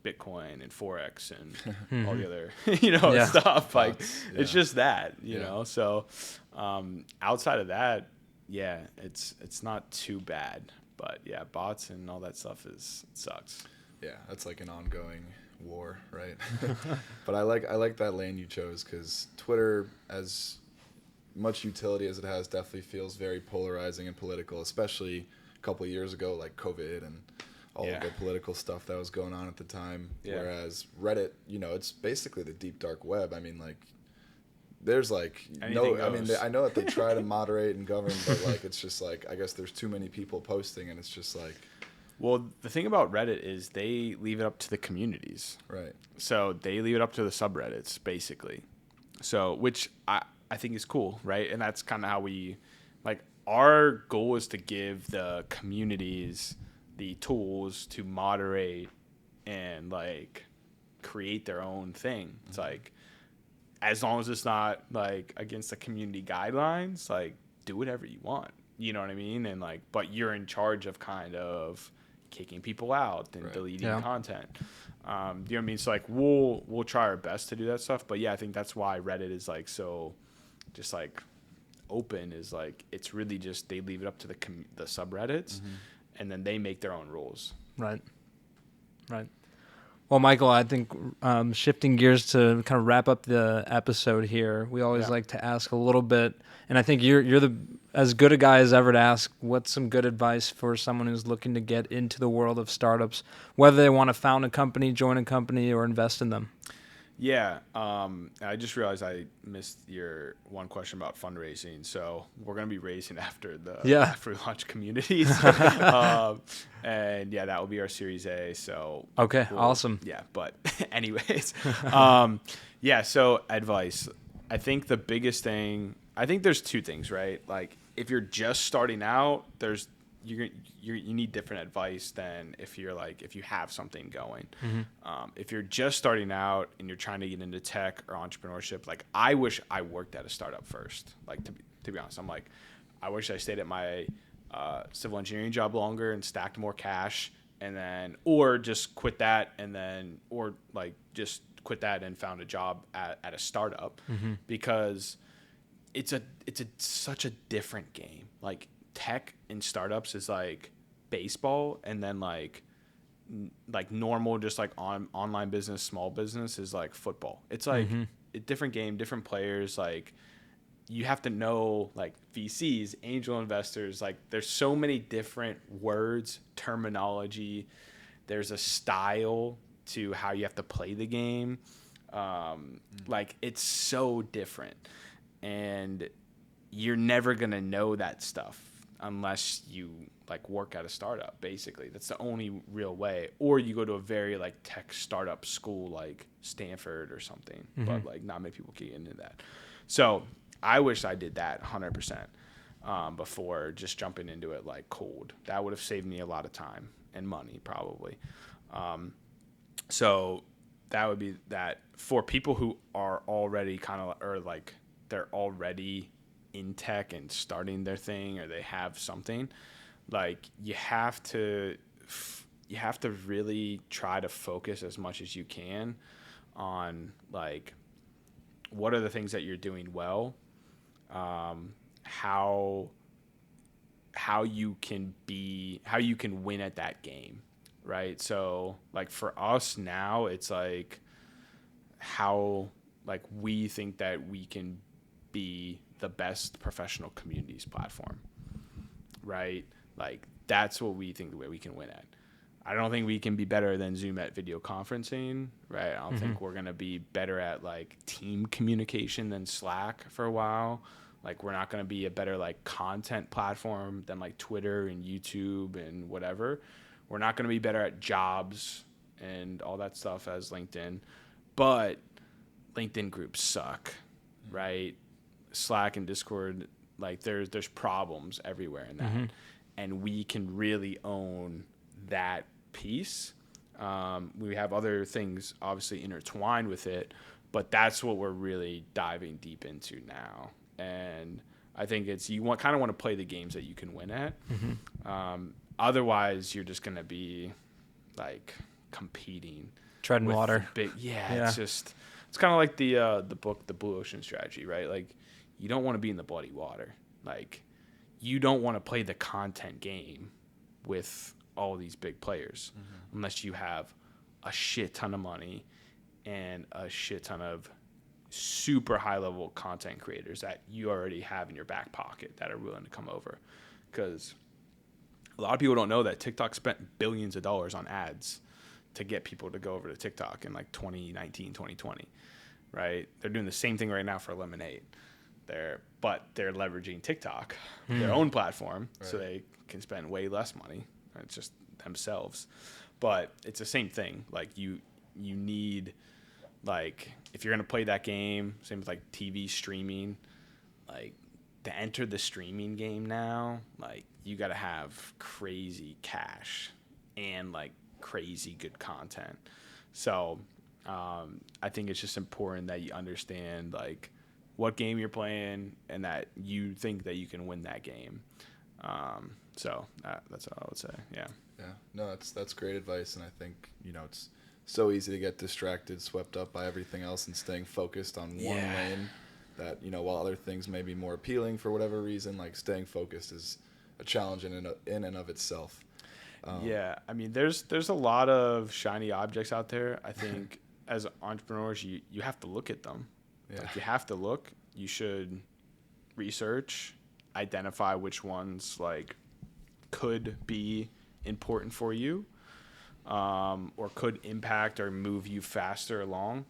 Speaker 4: Bitcoin and Forex and all the other, you know, stuff. Like it's just that, you know. So outside of that, it's not too bad. But yeah, bots and all that stuff it sucks.
Speaker 2: Yeah, that's like an ongoing war, right? But I like that lane you chose, because Twitter, as much utility as it has, definitely feels very polarizing and political, especially a couple of years ago, like COVID and all of the political stuff that was going on at the time. Whereas Reddit, you know, it's basically the deep dark web. I mean, like, there's like
Speaker 4: anything goes.
Speaker 2: I mean, I know that they try to moderate and govern, but like, it's just like, I guess there's too many people posting, and it's just like.
Speaker 4: Well, the thing about Reddit is they leave it up to the communities.
Speaker 2: Right.
Speaker 4: So they leave it up to the subreddits, basically. So, which I think is cool, right? And that's kind of how we, like, our goal is to give the communities the tools to moderate and, like, create their own thing. It's like, as long as it's not, like, against the community guidelines, like, do whatever you want. You know what I mean? And, like, but you're in charge of kind of kicking people out and deleting content. You know what I mean? So, like, we'll try our best to do that stuff. But, yeah, I think that's why Reddit is, like, so just, like, open, is, like, it's really just they leave it up to the subreddits, and then they make their own rules.
Speaker 1: Right. Well, Michael, I think shifting gears to kind of wrap up the episode here, we always like to ask a little bit, and I think you're as good a guy as ever to ask, what's some good advice for someone who's looking to get into the world of startups, whether they want to found a company, join a company, or invest in them?
Speaker 4: Yeah, I just realized I missed your one question about fundraising. So we're going to be raising after we launch communities. And yeah, that will be our Series A. So
Speaker 1: okay, awesome.
Speaker 4: Yeah, but anyways, so advice. I think the biggest thing, I think there's two things, right? Like if you're just starting out, there's you need different advice than if you're like, if you have something going. If you're just starting out and you're trying to get into tech or entrepreneurship, like I wish I worked at a startup first. Like to be honest, I'm like, I wish I stayed at my civil engineering job longer and stacked more cash, and then, or just quit that and then, or like just quit that and found a job at a startup, because it's such a different game. Like tech and startups is like baseball, and then like normal, just like online business, small business is like football. It's like a different game, different players. Like you have to know like VCs, angel investors, like there's so many different words, terminology. There's a style to how you have to play the game. Like it's so different, and you're never going to know that stuff unless you like work at a startup. Basically, that's the only real way, or you go to a very like tech startup school like Stanford or something, but like not many people can get into that. So I wish I did that 100% before just jumping into it like cold. That would have saved me a lot of time and money probably. So that would be that for people who are already kind of, or like they're already in tech and starting their thing, or they have something, like you have to really try to focus as much as you can on like what are the things that you're doing well, how you can win at that game, right? So like for us now, it's like how like we think that we can be the best professional communities platform, right? Like that's what we think the way we can win at. I don't think we can be better than Zoom at video conferencing, right? I don't think we're going to be better at like team communication than Slack for a while. Like we're not going to be a better like content platform than like Twitter and YouTube and whatever. We're not going to be better at jobs and all that stuff as LinkedIn, but LinkedIn groups suck, right? Slack and Discord, like there's problems everywhere in that, and we can really own that piece. We have other things obviously intertwined with it, but that's what we're really diving deep into now. And I think it's kind of want to play the games that you can win at. Otherwise, you're just going to be like competing,
Speaker 1: treading water.
Speaker 4: It's just, it's kind of like the book, The Blue Ocean Strategy, right? Like you don't want to be in the bloody water. Like you don't want to play the content game with all these big players unless you have a shit ton of money and a shit ton of super high level content creators that you already have in your back pocket that are willing to come over. Because a lot of people don't know that TikTok spent billions of dollars on ads to get people to go over to TikTok in like 2019, 2020, right? They're doing the same thing right now for Lemonade. But they're leveraging TikTok, their own platform, so they can spend way less money. It's just themselves. But it's the same thing. Like you need, like, if you're going to play that game, same with like TV streaming, like to enter the streaming game now, like you got to have crazy cash and like crazy good content. So I think it's just important that you understand like what game you're playing and that you think that you can win that game. So that's all I would say. Yeah.
Speaker 2: Yeah. No, that's great advice. And I think, it's so easy to get distracted, swept up by everything else, and staying focused on one lane that, while other things may be more appealing for whatever reason, like staying focused is a challenge in and of itself.
Speaker 4: I mean, there's a lot of shiny objects out there. I think as entrepreneurs, you have to look at them. Yeah. Like you have to look. You should research, identify which ones like could be important for you, or could impact or move you faster along,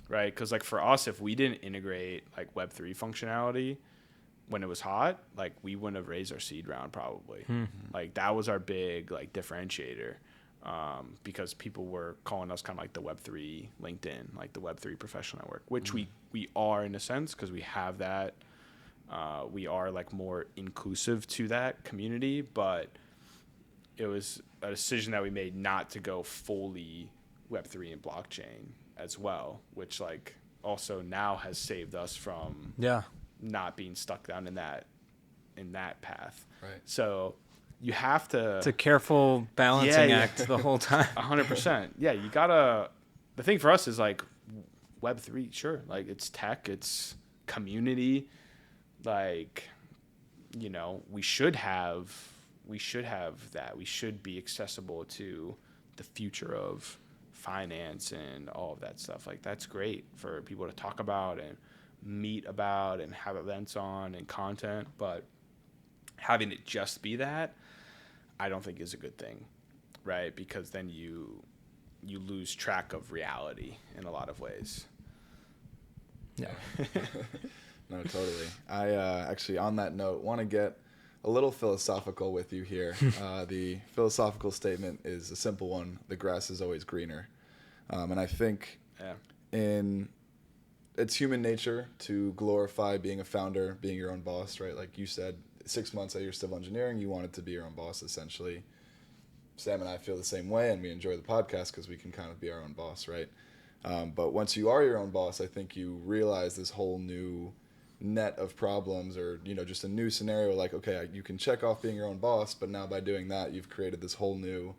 Speaker 4: right? Because like for us, if we didn't integrate like Web3 functionality when it was hot, like we wouldn't have raised our seed round probably. Like that was our big like differentiator, because people were calling us kind of like the Web3 LinkedIn, like the Web3 professional network, which we are in a sense because we have that. We are like more inclusive to that community, but it was a decision that we made not to go fully Web3 and blockchain as well, which like also now has saved us from not being stuck down in that path.
Speaker 2: Right.
Speaker 4: So you have to.
Speaker 1: It's a careful balancing act the whole time.
Speaker 4: 100%. Yeah, you gotta. The thing for us is like Web3. Sure, like it's tech, it's community. Like, you know, we should have that. We should be accessible to the future of finance and all of that stuff. Like that's great for people to talk about and meet about and have events on and content, but having it just be that, I don't think is a good thing, right? Because then you lose track of reality in a lot of ways.
Speaker 2: Yeah. No, totally. I actually, on that note, want to get a little philosophical with you here. The philosophical statement is a simple one: the grass is always greener. And I think it's human nature to glorify being a founder, being your own boss, right? Like you said, 6 months at your civil engineering, you wanted to be your own boss, essentially. Sam and I feel the same way, and we enjoy the podcast because we can kind of be our own boss, right? But once you are your own boss, I think you realize this whole new net of problems, or, you know, just a new scenario. Like, okay, you can check off being your own boss, but now by doing that, you've created this whole new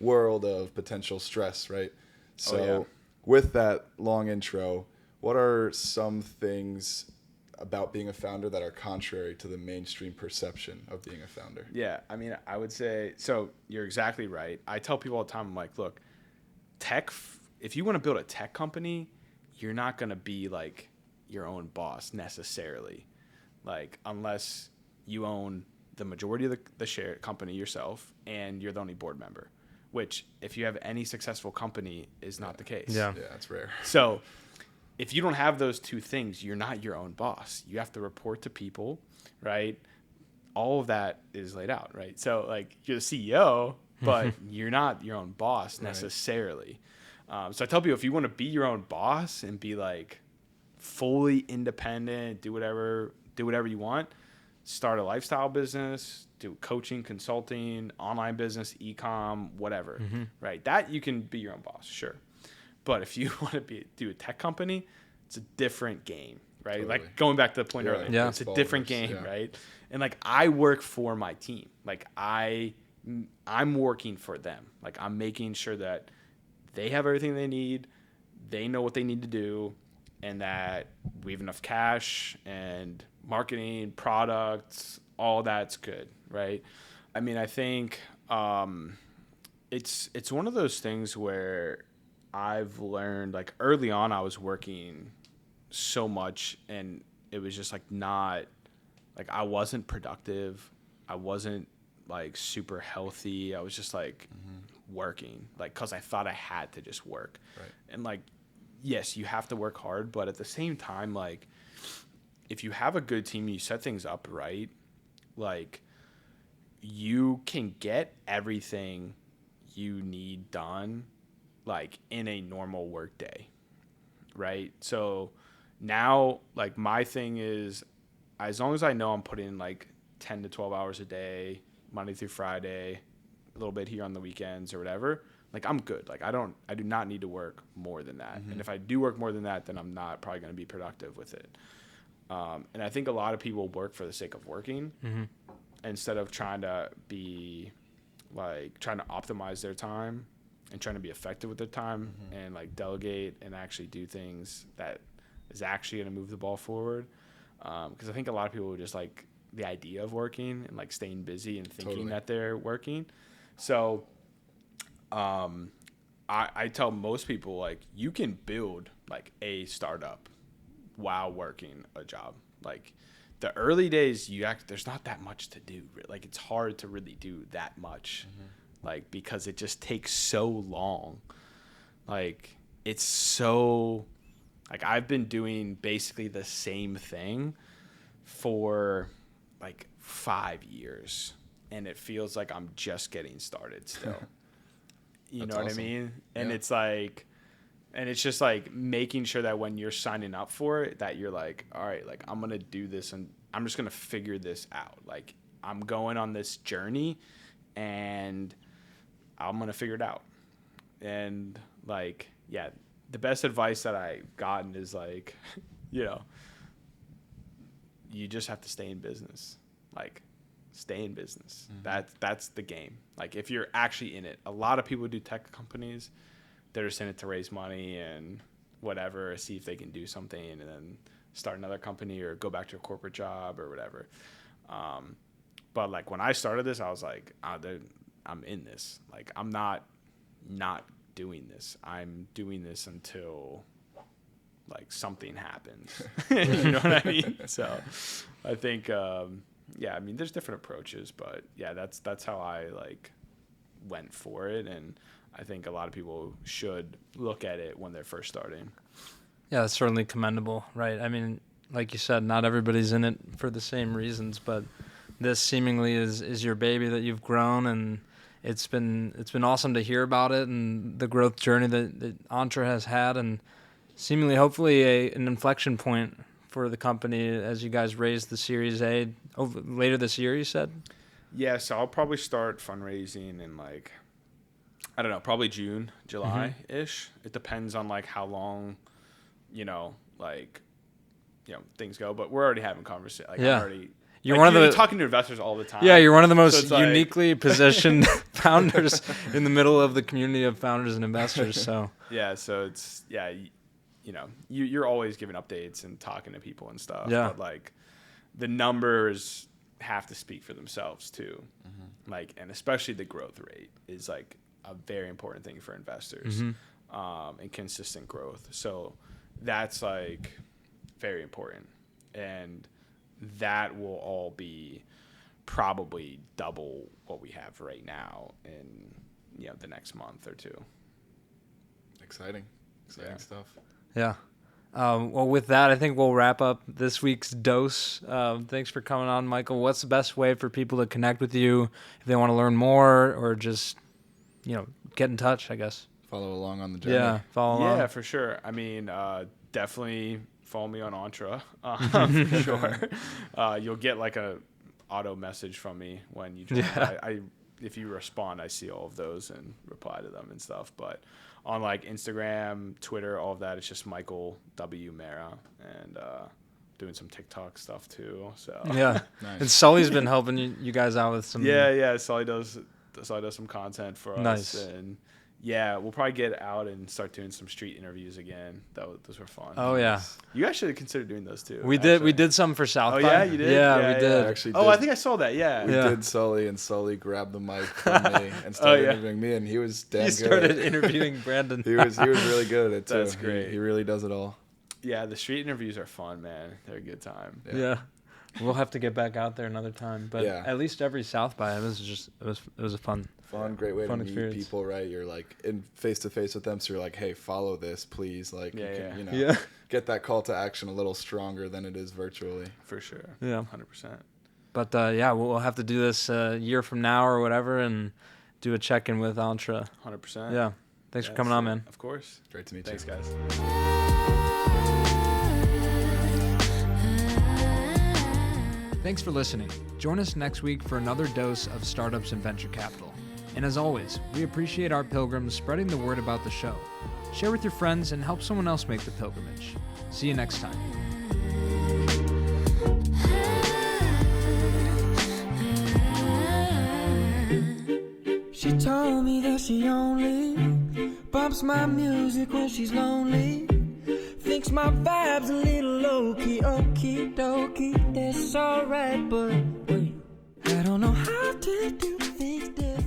Speaker 2: world of potential stress, right? So with that long intro, what are some things about being a founder that are contrary to the mainstream perception of being a founder?
Speaker 4: Yeah, I mean, I would say, so you're exactly right. I tell people all the time, I'm like, look, if you want to build a tech company, you're not going to be like your own boss necessarily. Like, unless you own the majority of the share company yourself and you're the only board member, which if you have any successful company is not the case.
Speaker 1: Yeah,
Speaker 2: it's rare.
Speaker 4: So if you don't have those two things, you're not your own boss. You have to report to people, right? All of that is laid out, right? So like you're the CEO, but you're not your own boss necessarily. So I tell people, if you want to be your own boss and be like fully independent, do whatever you want, start a lifestyle business, do coaching, consulting, online business, e-com, whatever, right? That you can be your own boss, sure. But if you want to do a tech company, it's a different game, right? Totally. Like going back to the point earlier, it's a different game, right? And like I work for my team. Like I'm working for them. Like I'm making sure that they have everything they need, they know what they need to do, and that we have enough cash and marketing, products, all that's good, right? I mean, I think it's one of those things where I've learned, like early on I was working so much and it was just like not, like I wasn't productive. I wasn't like super healthy. I was just like working, like, cause I thought I had to just work.
Speaker 2: Right.
Speaker 4: And like, yes, you have to work hard, but at the same time, like if you have a good team, you set things up right, like you can get everything you need done like in a normal work day, right? So now like my thing is, as long as I know I'm putting in like 10 to 12 hours a day, Monday through Friday, a little bit here on the weekends or whatever, like I'm good. Like I do not need to work more than that. And if I do work more than that, then I'm not probably going to be productive with it. And I think a lot of people work for the sake of working instead of trying to be like trying to optimize their time and trying to be effective with their time and like delegate and actually do things that is actually going to move the ball forward. Because I think a lot of people just like the idea of working and like staying busy and thinking that they're working. So I tell most people, like, you can build like a startup while working a job. Like the early days, there's not that much to do. Like it's hard to really do that much. Like, because it just takes so long. Like, it's so, like, I've been doing basically the same thing for, like, 5 years. And it feels like I'm just getting started still. You know what I mean? And it's like, and it's just, like, making sure that when you're signing up for it, that you're like, all right, like, I'm going to do this, and I'm just going to figure this out. Like, I'm going on this journey, and I'm going to figure it out. And like, yeah, the best advice that I've gotten is like, you know, you just have to stay in business. Like, stay in business. That's the game. Like, if you're actually in it, a lot of people do tech companies. They're just in it to raise money and whatever, see if they can do something and then start another company or go back to a corporate job or whatever. But like when I started this, I was like, I'm in this. Like, I'm not doing this. I'm doing this until like something happens. You know what I mean? So I think, yeah, I mean, there's different approaches, but yeah, that's how I like went for it. And I think a lot of people should look at it when they're first starting.
Speaker 1: Yeah, that's certainly commendable, right? I mean, like you said, not everybody's in it for the same reasons, but this seemingly is your baby that you've grown, and it's been awesome to hear about it and the growth journey that Entre has had, and seemingly, hopefully, an inflection point for the company as you guys raise the Series A later this year, you said?
Speaker 4: Yeah, so I'll probably start fundraising in like, I don't know, probably June, July-ish. It depends on like how long, you know, like, you know, things go. But we're already having conversations. Like,
Speaker 1: yeah.
Speaker 4: You're talking to investors all the time.
Speaker 1: Yeah, you're one of the most
Speaker 4: so
Speaker 1: uniquely positioned founders in the middle of the community of founders and investors. So
Speaker 4: yeah, so it's you know, you're always giving updates and talking to people and stuff.
Speaker 1: Yeah.
Speaker 4: But like the numbers have to speak for themselves too. Like, and especially the growth rate is like a very important thing for investors, and consistent growth. So that's like very important, and that will all be probably double what we have right now in, you know, the next month or two.
Speaker 2: Exciting stuff.
Speaker 1: yeah. Well, with that, I think we'll wrap up this week's dose. Thanks for coming on, Michael. What's the best way for people to connect with you if they want to learn more or just, you know, get in touch, I guess?
Speaker 2: Follow along on the journey.
Speaker 1: Yeah, follow along.
Speaker 4: Yeah, for sure. I mean, definitely follow me on Entre, for sure. You'll get like a auto message from me when you join.
Speaker 1: Yeah.
Speaker 4: If you respond, I see all of those and reply to them and stuff. But on like Instagram, Twitter, all of that, it's just Michael W. Marra, and doing some TikTok stuff too. So
Speaker 1: Yeah.
Speaker 2: Nice.
Speaker 1: And Sully's been helping you guys out with some.
Speaker 4: yeah. Sully does some content for us.
Speaker 1: Nice.
Speaker 4: And yeah, we'll probably get out and start doing some street interviews again. Those were fun.
Speaker 1: Oh yeah.
Speaker 4: You guys should consider doing those too.
Speaker 1: We did some for South
Speaker 4: Oh
Speaker 1: by.
Speaker 4: yeah, you did.
Speaker 1: Yeah, we did.
Speaker 2: I actually
Speaker 4: Oh,
Speaker 2: did.
Speaker 4: I think I saw that. Yeah.
Speaker 2: We did Sully, and Sully grabbed the mic from me and started interviewing me, and he was damn
Speaker 1: You
Speaker 2: good.
Speaker 1: started interviewing Brandon.
Speaker 2: He was really good at it too.
Speaker 4: That's great.
Speaker 2: He really does it all.
Speaker 4: Yeah, the street interviews are fun, man. They're a good time.
Speaker 1: Yeah. We'll have to get back out there another time, but
Speaker 2: Yeah.
Speaker 1: at least every South by it was a fun.
Speaker 2: Great way
Speaker 1: Fun
Speaker 2: to
Speaker 1: experience.
Speaker 2: meet people, right? You're like in face to face with them, so you're like, hey, follow this, please. Like, you know,
Speaker 1: Yeah.
Speaker 2: get that call to action a little stronger than it is virtually.
Speaker 4: For sure.
Speaker 1: Yeah.
Speaker 4: 100%.
Speaker 1: But yeah, we'll have to do this a year from now or whatever, and do a check-in with Entre.
Speaker 4: 100%.
Speaker 1: Yeah. Thanks for coming on, man.
Speaker 4: Of course.
Speaker 2: Great to meet
Speaker 4: Thanks,
Speaker 2: you.
Speaker 4: guys.
Speaker 1: Thanks for listening. Join us next week for another dose of startups and venture capital. And as always, we appreciate our pilgrims spreading the word about the show. Share with your friends and help someone else make the pilgrimage. See you next time.
Speaker 5: She told me that she only bumps my music when she's lonely. Thinks my vibe's a little low-key, okie dokie, that's alright, but wait, I don't know how to do things different.